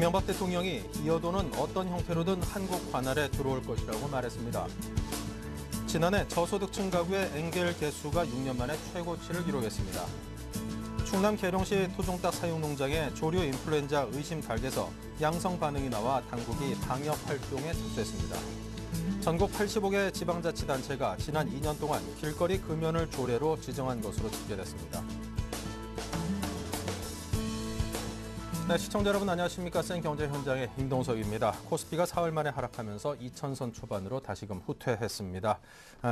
이명박 대통령이 이어도는 어떤 형태로든 한국 관할에 들어올 것이라고 말했습니다. 지난해 저소득층 가구의 엔겔 개수가 6년 만에 최고치를 기록했습니다. 충남 계룡시 토종닭 사육 농장에 조류 인플루엔자 의심 닭에서 양성 반응이 나와 당국이 방역 활동에 착수했습니다. 전국 85개 지방자치단체가 지난 2년 동안 길거리 금연을 조례로 지정한 것으로 집계됐습니다. 네, 시청자 여러분 안녕하십니까? 센경제 현장의 임동석입니다. 코스피가 사흘 만에 하락하면서 2,000선 초반으로 다시금 후퇴했습니다.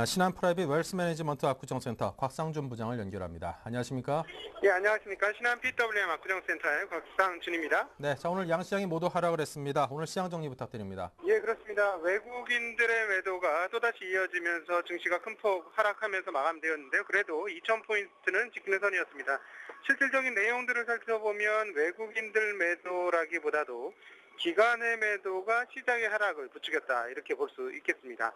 신한 프라이빗 웰스 매니지먼트 압구정센터 곽상준 부장을 연결합니다. 안녕하십니까? 예, 안녕하십니까? 신한 PWM 압구정센터의 곽상준입니다. 네, 자 오늘 양시장이 모두 하락을 했습니다. 오늘 시장 정리 부탁드립니다. 예, 그렇습니다. 외국인들의 매도가 또다시 이어지면서 증시가 큰 폭 하락하면서 마감되었는데요. 그래도 2,000포인트는 지키는 선이었습니다. 실질적인 내용들을 살펴보면 외국인들 매도라기보다도 기관의 매도가 시장의 하락을 부추겼다 이렇게 볼 수 있겠습니다.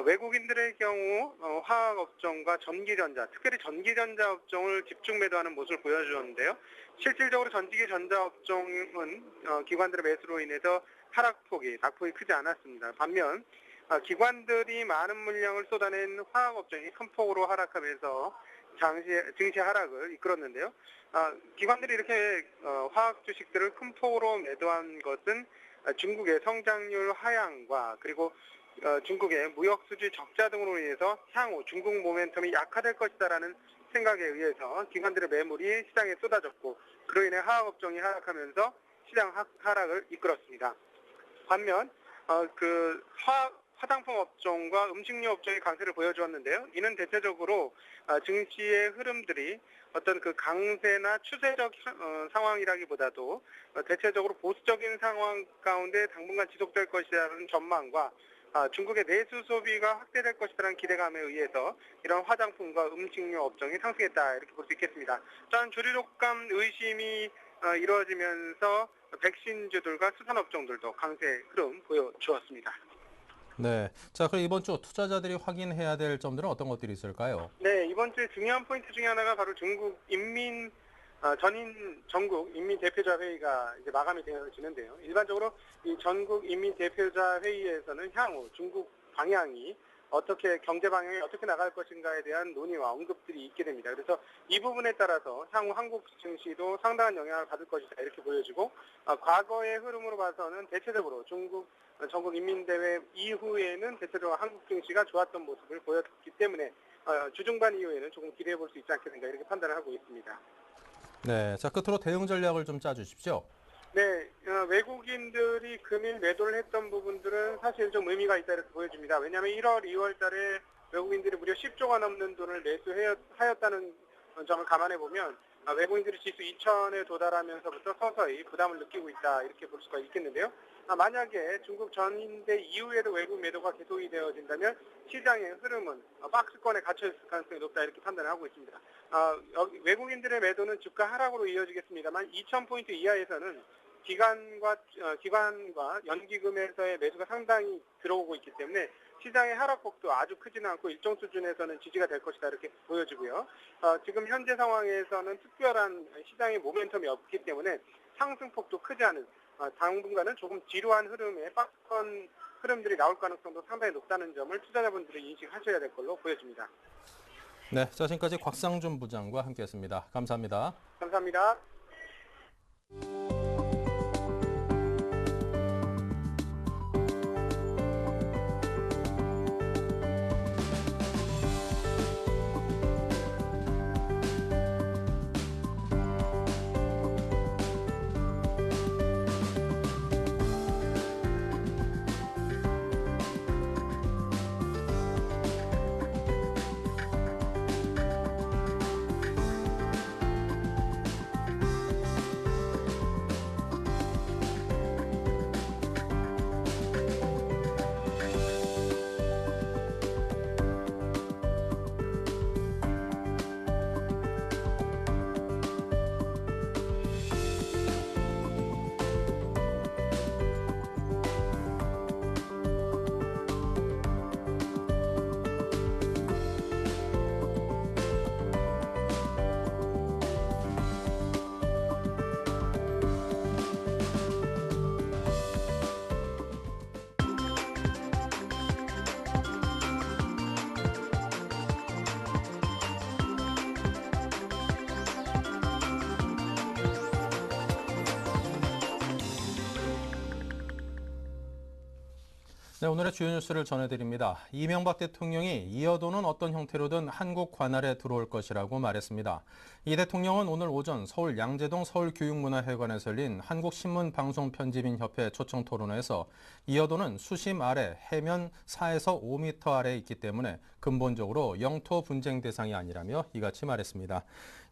외국인들의 경우 화학업종과 전기전자, 특별히 전기전자 업종을 집중 매도하는 모습을 보여주었는데요. 실질적으로 전기전자 업종은 기관들의 매수로 인해서 하락폭이 낙폭이 크지 않았습니다. 반면 기관들이 많은 물량을 쏟아낸 화학업종이 큰 폭으로 하락하면서 증시 하락을 이끌었는데요. 기관들이 이렇게 화학 주식들을 큰 폭으로 매도한 것은 중국의 성장률 하향과 그리고 중국의 무역 수지 적자 등으로 인해서 향후 중국 모멘텀이 약화될 것이다라는 생각에 의해서 기관들의 매물이 시장에 쏟아졌고 그로 인해 화학업종이 하락하면서 시장 하락을 이끌었습니다. 반면 화장품 업종과 음식료 업종이 강세를 보여주었는데요. 이는 대체적으로 증시의 흐름들이 어떤 그 강세나 추세적 상황이라기보다도 대체적으로 보수적인 상황 가운데 당분간 지속될 것이라는 전망과 중국의 내수 소비가 확대될 것이라는 기대감에 의해서 이런 화장품과 음식료 업종이 상승했다 이렇게 볼 수 있겠습니다. 또한 주류독감 의심이 이루어지면서 백신주들과 수산업종들도 강세 흐름 보여주었습니다. 네, 자 그럼 이번 주 투자자들이 확인해야 될 점들은 어떤 것들이 있을까요? 네, 이번 주에 중요한 포인트 중에 하나가 바로 전국 인민 대표자 회의가 이제 마감이 되어지는데요. 일반적으로 이 전국 인민 대표자 회의에서는 향후 중국 방향이 경제 방향이 어떻게 나갈 것인가에 대한 논의와 언급들이 있게 됩니다. 그래서 이 부분에 따라서 향후 한국 증시도 상당한 영향을 받을 것이다 이렇게 보여지고 과거의 흐름으로 봐서는 대체적으로 전국 인민대회 이후에는 대체적으로 한국 증시가 좋았던 모습을 보였기 때문에 주중반 이후에는 조금 기대해 볼 수 있지 않겠는가 이렇게 판단을 하고 있습니다. 네, 자 끝으로 대응 전략을 좀 짜주십시오. 네, 외국인들이 금일 매도를 했던 부분들은 사실 좀 의미가 있다 이렇게 보여집니다. 왜냐하면 1월, 2월 달에 외국인들이 무려 10조가 넘는 돈을 매수하였다는 점을 감안해 보면 외국인들이 지수 2,000에 도달하면서부터 서서히 부담을 느끼고 있다 이렇게 볼 수가 있겠는데요. 만약에 중국 전인대 이후에도 외국 매도가 계속이 되어진다면 시장의 흐름은 박스권에 갇혀있을 가능성이 높다 이렇게 판단을 하고 있습니다. 외국인들의 매도는 주가 하락으로 이어지겠습니다만 2,000포인트 이하에서는 기관과 연기금에서의 매수가 상당히 들어오고 있기 때문에 시장의 하락폭도 아주 크지는 않고 일정 수준에서는 지지가 될 것이다 이렇게 보여지고요. 지금 현재 상황에서는 특별한 시장의 모멘텀이 없기 때문에 상승폭도 크지 않은 당분간은 조금 지루한 흐름의 박스권 흐름들이 나올 가능성도 상당히 높다는 점을 투자자분들이 인식하셔야 될 걸로 보여집니다. 네, 자 지금까지 곽상준 부장과 함께했습니다. 감사합니다. 감사합니다. 네, 오늘의 주요 뉴스를 전해드립니다. 이명박 대통령이 이어도는 어떤 형태로든 한국 관할에 들어올 것이라고 말했습니다. 이 대통령은 오늘 오전 서울 양재동 서울교육문화회관에서 열린 한국신문방송편집인협회 초청 토론회에서 이어도는 수심 아래 해면 4에서 5m 아래에 있기 때문에 근본적으로 영토 분쟁 대상이 아니라며 이같이 말했습니다.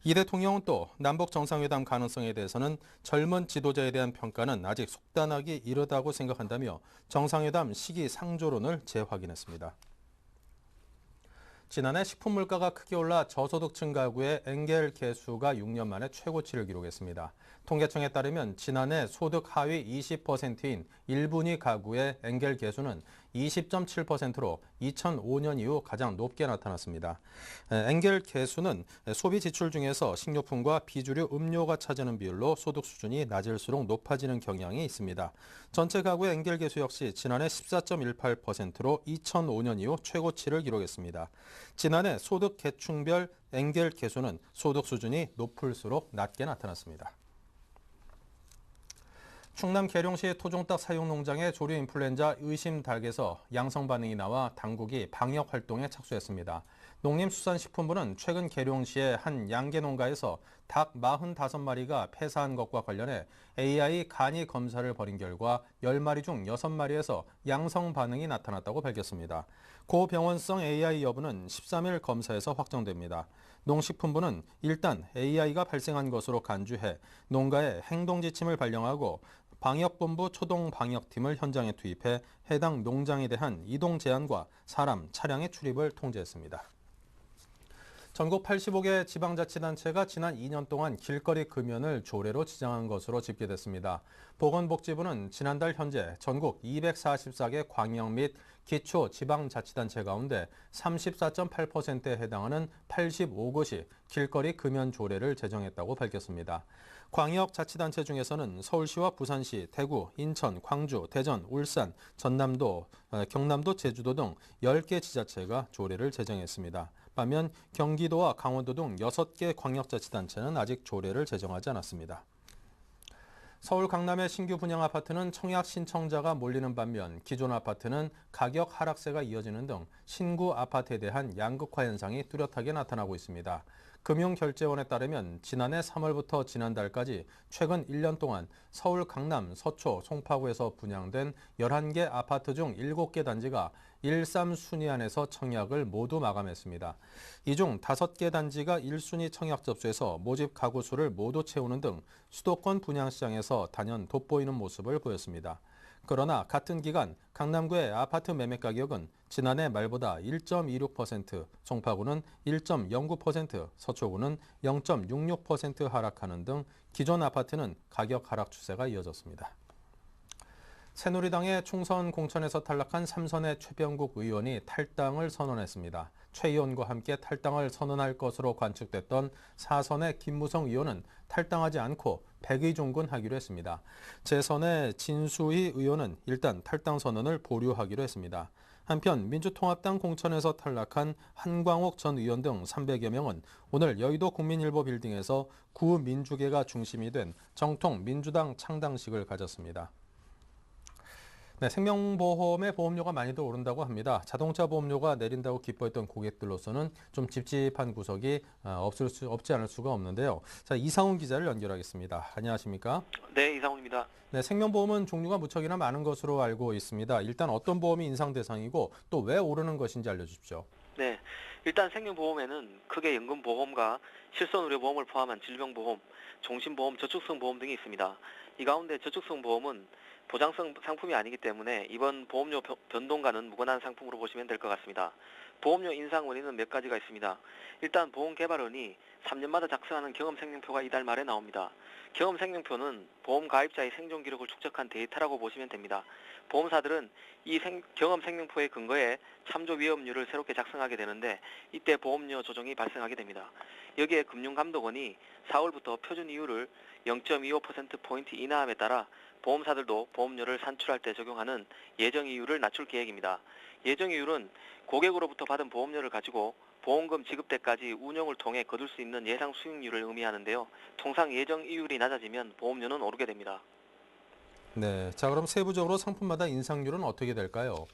이 대통령은 또 남북 정상회담 가능성에 대해서는 젊은 지도자에 대한 평가는 아직 속단하기 이르다고 생각한다며 정상회담 시기 상조론을 재확인했습니다. 지난해 식품 물가가 크게 올라 저소득층 가구의 엔겔 개수가 6년 만에 최고치를 기록했습니다. 통계청에 따르면 지난해 소득 하위 20%인 1분위 가구의 엔겔 개수는 20.7%로 2005년 이후 가장 높게 나타났습니다. 엔겔 개수는 소비 지출 중에서 식료품과 비주류 음료가 차지하는 비율로 소득 수준이 낮을수록 높아지는 경향이 있습니다. 전체 가구의 엔겔 개수 역시 지난해 14.18%로 2005년 이후 최고치를 기록했습니다. 지난해 소득 계층별 엔겔 개수는 소득 수준이 높을수록 낮게 나타났습니다. 충남 계룡시 토종닭 사육 농장의 조류 인플루엔자 의심 닭에서 양성 반응이 나와 당국이 방역 활동에 착수했습니다. 농림수산식품부는 최근 계룡시의 한 양계 농가에서 닭 45마리가 폐사한 것과 관련해 AI 간이 검사를 벌인 결과 10마리 중 6마리에서 양성 반응이 나타났다고 밝혔습니다. 고병원성 AI 여부는 13일 검사에서 확정됩니다. 농식품부는 일단 AI가 발생한 것으로 간주해 농가에 행동지침을 발령하고 방역본부 초동방역팀을 현장에 투입해 해당 농장에 대한 이동 제한과 사람, 차량의 출입을 통제했습니다. 전국 85개 지방자치단체가 지난 2년 동안 길거리 금연을 조례로 지정한 것으로 집계됐습니다. 보건복지부는 지난달 현재 전국 244개 광역 및 기초 지방자치단체 가운데 34.8%에 해당하는 85곳이 길거리 금연 조례를 제정했다고 밝혔습니다. 광역자치단체 중에서는 서울시와 부산시, 대구, 인천, 광주, 대전, 울산, 전남도, 경남도, 제주도 등 10개 지자체가 조례를 제정했습니다. 반면 경기도와 강원도 등 6개 광역자치단체는 아직 조례를 제정하지 않았습니다. 서울 강남의 신규 분양 아파트는 청약 신청자가 몰리는 반면 기존 아파트는 가격 하락세가 이어지는 등 신구 아파트에 대한 양극화 현상이 뚜렷하게 나타나고 있습니다. 금융결제원에 따르면 지난해 3월부터 지난달까지 최근 1년 동안 서울 강남, 서초, 송파구에서 분양된 11개 아파트 중 7개 단지가 1~3순위 안에서 청약을 모두 마감했습니다. 이 중 5개 단지가 1순위 청약 접수해서 모집 가구 수를 모두 채우는 등 수도권 분양시장에서 단연 돋보이는 모습을 보였습니다. 그러나 같은 기간 강남구의 아파트 매매 가격은 지난해 말보다 1.26%, 송파구는 1.09%, 서초구는 0.66% 하락하는 등 기존 아파트는 가격 하락 추세가 이어졌습니다. 새누리당의 총선 공천에서 탈락한 3선의 최병국 의원이 탈당을 선언했습니다. 최 의원과 함께 탈당을 선언할 것으로 관측됐던 4선의 김무성 의원은 탈당하지 않고 백의종군하기로 했습니다. 제 선의 진수희 의원은 일단 탈당 선언을 보류하기로 했습니다. 한편 민주통합당 공천에서 탈락한 한광옥 전 의원 등 300여 명은 오늘 여의도 국민일보 빌딩에서 구민주계가 중심이 된 정통 민주당 창당식을 가졌습니다. 네, 생명보험의 보험료가 많이들 오른다고 합니다. 자동차 보험료가 내린다고 기뻐했던 고객들로서는 좀 찝찝한 구석이 없지 않을 수가 없는데요. 자, 이상훈 기자를 연결하겠습니다. 안녕하십니까? 네, 이상훈입니다. 네, 생명보험은 종류가 무척이나 많은 것으로 알고 있습니다. 일단 어떤 보험이 인상 대상이고 또 왜 오르는 것인지 알려주십시오. 네, 일단 생명보험에는 크게 연금보험과 실손의료보험을 포함한 질병보험, 종신보험, 저축성 보험 등이 있습니다. 이 가운데 저축성 보험은 보장성 상품이 아니기 때문에 이번 보험료 변동과는 무관한 상품으로 보시면 될 것 같습니다. 보험료 인상 원인은 몇 가지가 있습니다. 일단 보험개발원이 3년마다 작성하는 경험생명표가 이달 말에 나옵니다. 경험생명표는 보험 가입자의 생존 기록을 축적한 데이터라고 보시면 됩니다. 보험사들은 이 경험생명표에 근거해 참조 위험률을 새롭게 작성하게 되는데 이때 보험료 조정이 발생하게 됩니다. 여기에 금융감독원이 4월부터 표준 이율을 0.25%포인트 인하함에 따라 보험사들도 보험료를 산출할 때 적용하는 예정이율을 낮출 계획입니다. 예정이율은 고객으로부터 받은 보험료를 가지고 보험금 지급 때까지 운용을 통해 거둘 수 있는 예상 수익률을 의미하는데요. 통상 예정이율이 낮아지면 보험료는 오르게 됩니다. 네, 자 그럼 세부적으로 상품마다 인상률은 어떻게 될까요?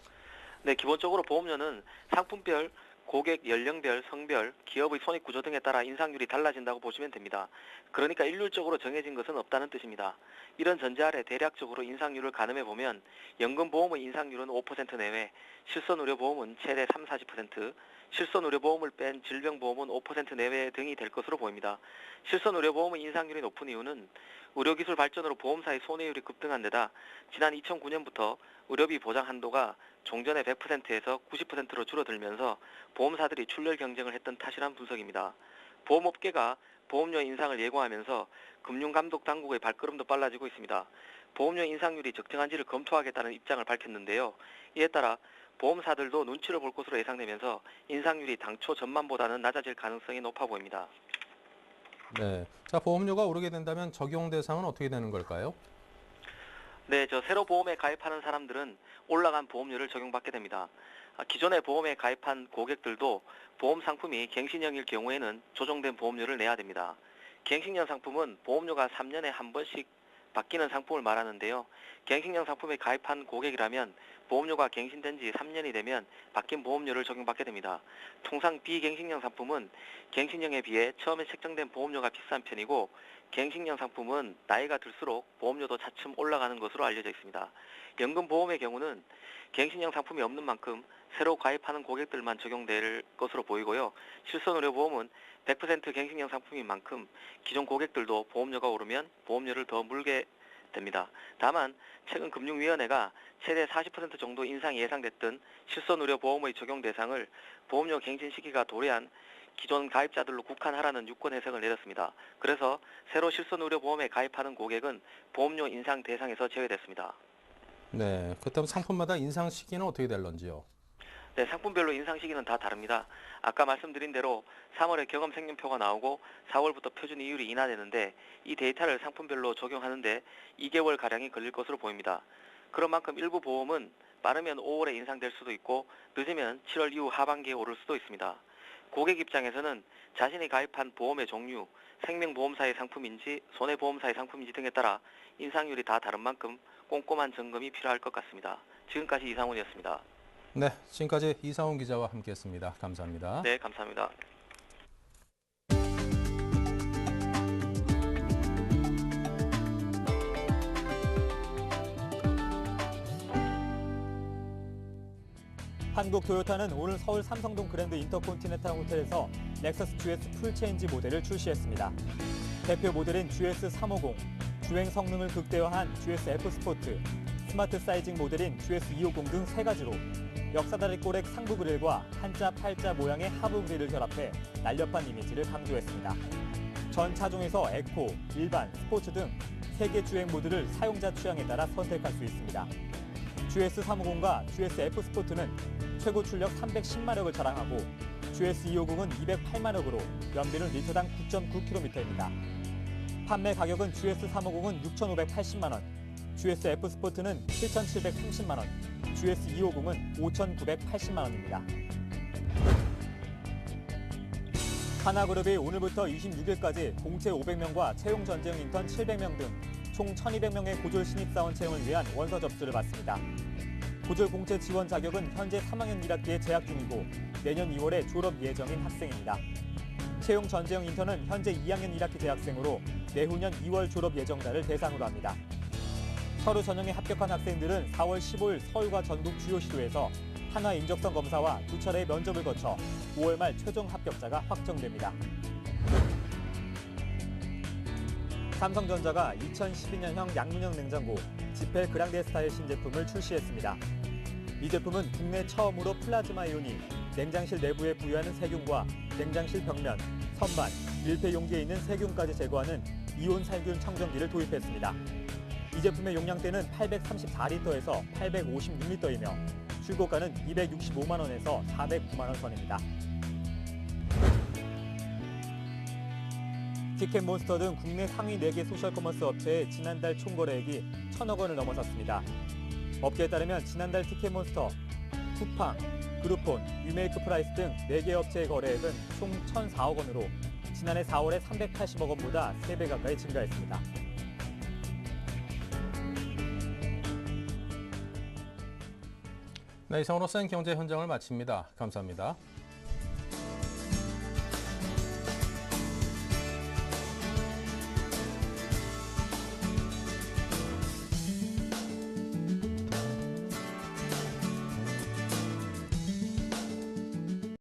네, 기본적으로 보험료는 상품별, 고객 연령별, 성별, 기업의 손익 구조 등에 따라 인상률이 달라진다고 보시면 됩니다. 그러니까 일률적으로 정해진 것은 없다는 뜻입니다. 이런 전제 아래 대략적으로 인상률을 가늠해 보면 연금보험의 인상률은 5% 내외, 실손의료보험은 최대 3, 40%, 실손의료보험을 뺀 질병보험은 5% 내외 등이 될 것으로 보입니다. 실손의료보험의 인상률이 높은 이유는 의료기술 발전으로 보험사의 손해율이 급등한 데다 지난 2009년부터 의료비 보장 한도가 종전의 100%에서 90%로 줄어들면서 보험사들이 출혈 경쟁을 했던 탓이란 분석입니다. 보험업계가 보험료 인상을 예고하면서 금융감독당국의 발걸음도 빨라지고 있습니다. 보험료 인상률이 적정한지를 검토하겠다는 입장을 밝혔는데요. 이에 따라 보험사들도 눈치를 볼 것으로 예상되면서 인상률이 당초 전망보다는 낮아질 가능성이 높아 보입니다. 네, 자 보험료가 오르게 된다면 적용 대상은 어떻게 되는 걸까요? 네, 새로 보험에 가입하는 사람들은 올라간 보험료를 적용받게 됩니다. 기존의 보험에 가입한 고객들도 보험 상품이 갱신형일 경우에는 조정된 보험료를 내야 됩니다. 갱신형 상품은 보험료가 3년에 한 번씩 바뀌는 상품을 말하는데요. 갱신형 상품에 가입한 고객이라면 보험료가 갱신된 지 3년이 되면 바뀐 보험료를 적용받게 됩니다. 통상 비갱신형 상품은 갱신형에 비해 처음에 책정된 보험료가 비싼 편이고 갱신형 상품은 나이가 들수록 보험료도 차츰 올라가는 것으로 알려져 있습니다. 연금보험의 경우는 갱신형 상품이 없는 만큼 새로 가입하는 고객들만 적용될 것으로 보이고요. 실손의료보험은 100% 갱신형 상품인 만큼 기존 고객들도 보험료가 오르면 보험료를 더 물게 됩니다. 다만 최근 금융위원회가 최대 40% 정도 인상이 예상됐던 실손의료보험의 적용 대상을 보험료 갱신 시기가 도래한 기존 가입자들로 국한하라는 유권 해석을 내렸습니다. 그래서 새로 실손의료보험에 가입하는 고객은 보험료 인상 대상에서 제외됐습니다. 네, 그렇다면 상품마다 인상 시기는 어떻게 될런지요? 네, 상품별로 인상 시기는 다 다릅니다. 아까 말씀드린 대로 3월에 경험생명표가 나오고 4월부터 표준 이율이 인하되는데 이 데이터를 상품별로 적용하는데 2개월가량이 걸릴 것으로 보입니다. 그런 만큼 일부 보험은 빠르면 5월에 인상될 수도 있고 늦으면 7월 이후 하반기에 오를 수도 있습니다. 고객 입장에서는 자신이 가입한 보험의 종류, 생명보험사의 상품인지 손해보험사의 상품인지 등에 따라 인상률이 다 다른 만큼 꼼꼼한 점검이 필요할 것 같습니다. 지금까지 이상훈이었습니다. 네, 지금까지 이상훈 기자와 함께했습니다. 감사합니다. 네, 감사합니다. 한국 토요타는 오늘 서울 삼성동 그랜드 인터콘티넨탈 호텔에서 넥서스 GS 풀체인지 모델을 출시했습니다. 대표 모델인 GS 350, 주행 성능을 극대화한 GS F 스포트, 스마트 사이징 모델인 GS 250 등 세 가지로 역사다리 꼬렉 상부 그릴과 한자 팔자 모양의 하부 그릴을 결합해 날렵한 이미지를 강조했습니다. 전 차종에서 에코, 일반, 스포츠 등 3개 주행 모드를 사용자 취향에 따라 선택할 수 있습니다. GS 350과 GS F 스포트는 최고 출력 310마력을 자랑하고 GS 250은 208마력으로 연비는 리터당 9.9km입니다. 판매 가격은 GS 350은 6,580만 원, GS F 스포트는 7,730만 원, GS 250은 5,980만 원입니다. 하나그룹이 오늘부터 26일까지 공채 500명과 채용 전쟁 인턴 700명 등 총 1,200명의 고졸 신입사원 채용을 위한 원서 접수를 받습니다. 고졸 공채 지원 자격은 현재 3학년 1학기에 재학 중이고 내년 2월에 졸업 예정인 학생입니다. 채용 전재형 인턴은 현재 2학년 1학기 재학생으로 내후년 2월 졸업 예정자를 대상으로 합니다. 서류 전형에 합격한 학생들은 4월 15일 서울과 전국 주요 시도에서 한화 인적성 검사와 2차례의 면접을 거쳐 5월 말 최종 합격자가 확정됩니다. 삼성전자가 2012년형 양문형 냉장고 지펠 그랑데 스타일 신제품을 출시했습니다. 이 제품은 국내 처음으로 플라즈마 이온이 냉장실 내부에 부여하는 세균과 냉장실 벽면, 선반, 밀폐 용기에 있는 세균까지 제거하는 이온 살균 청정기를 도입했습니다. 이 제품의 용량대는 834리터에서 856리터이며 출고가는 265만 원에서 409만 원 선입니다. 티켓몬스터 등 국내 상위 4개 소셜커머스 업체의 지난달 총거래액이 1,000억 원을 넘어섰습니다. 업계에 따르면 지난달 티켓몬스터, 쿠팡, 그룹폰, 유메이크 프라이스 등 4개 업체의 거래액은 총 1,004억 원으로 지난해 4월에 380억 원보다 3배 가까이 증가했습니다. 네, 이상으로 센 경제 현장을 마칩니다. 감사합니다.